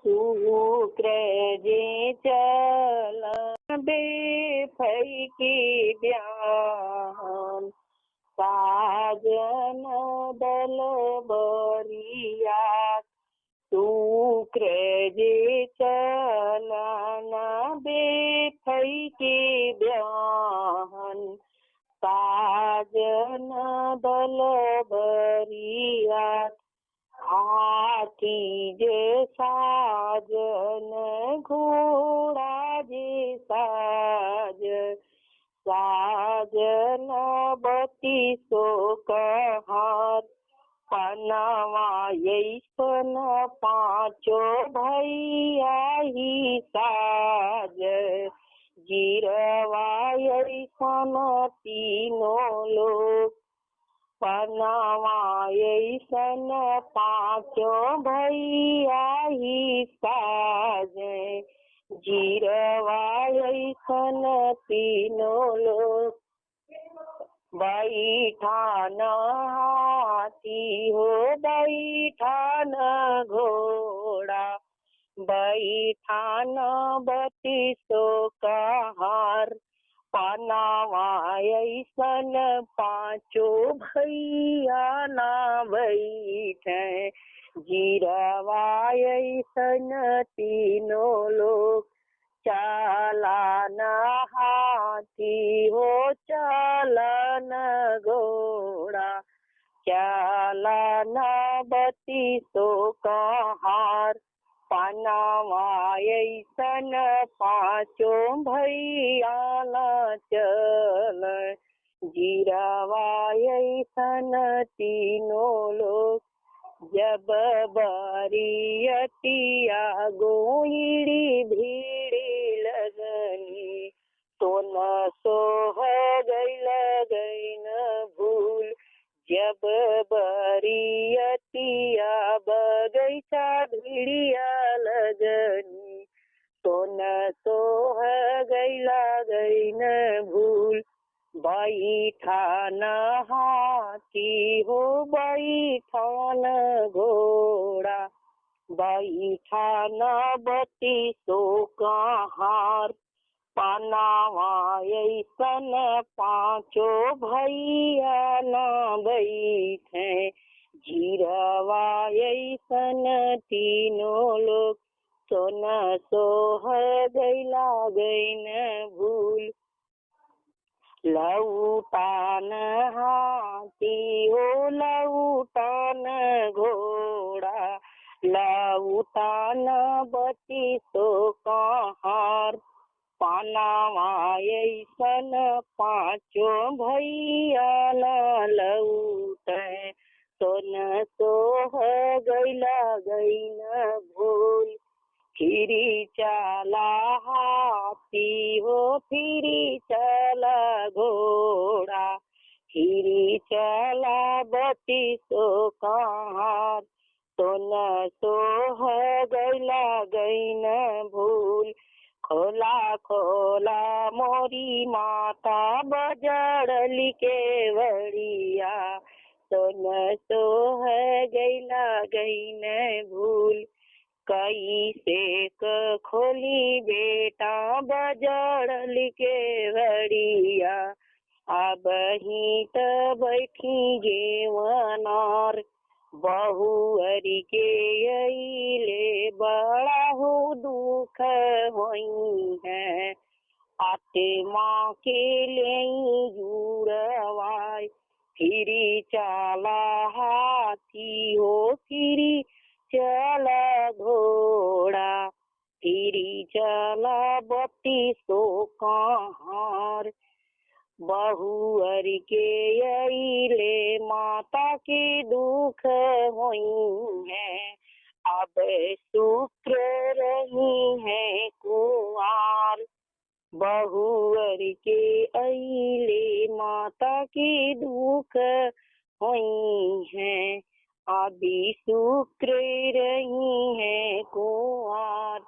शुक्र जे चल बेफैकी ब्यान साजन दल बरिया शुक्र जे चलन बेफैकी ब्यान साजन दल बरिया हाथी जे साजन घोड़ा जे साज साजन बती सो कहार पनवा यैसन पाँचो भैया ही साज गिरवा यैसन तीनों लोग पनवा यैसन पाँचो भैया ही साज गिरवा यैसन तीनों लोग बैठान हाथी हो बैठान घोड़ा बैठान बती सो कहार पनावा ऐसन पाँचो भैया ना बैठे गिरवा ऐसन तीनों लोग चलन हाथी हो चलन घोड़ा चलन बती सो कहार पनावा ऐसन पाँचो भैया ना चल गिरवा ऐसन तीनों लोग जब बरियतिया गोइड़ी भीड़ी लगनी तो न सोह गई न भूल जब बरियतिया बगैचा भिड़िया लगनी तो न सोह गई न भूल बैठान हाथी हो बैठान घोड़ा बैठान बती सो कहार पनावा ऐसन पाँचो भैया न बैठे गिरवा ऐसन तीनों लोग तो न सोह गई न भूल लौटान हाथी हो लौटान घोड़ा लौटान बती सो कहार पनावा ऐसन पाँचो भैया न लौटे तो न सोह गई न भूल फिरी चला हाथी हो फिरी चला घोड़ा फिरी चला बती सो कहार तो न सोह गई न भूल खोला खोला मोरी माता बजड़ली के वड़िया तो न सोह गई न भूल कैसे खोली बेटा बजड़ल के वड़िया अब ही त बैठी गेवनार बहुअरी के अइले बड़ा हो दुख होई है आत्मा के ले जुड़वाई फिरी चला हाथी हो फिरी चला घोड़ा फिरी चला बती सो कहार बहुअर के अइले माता के दुख होई है अब शुक्र रही है कुआर बहुअर के अइले माता के दुख होई है अभी शुक्र रही है कुआर।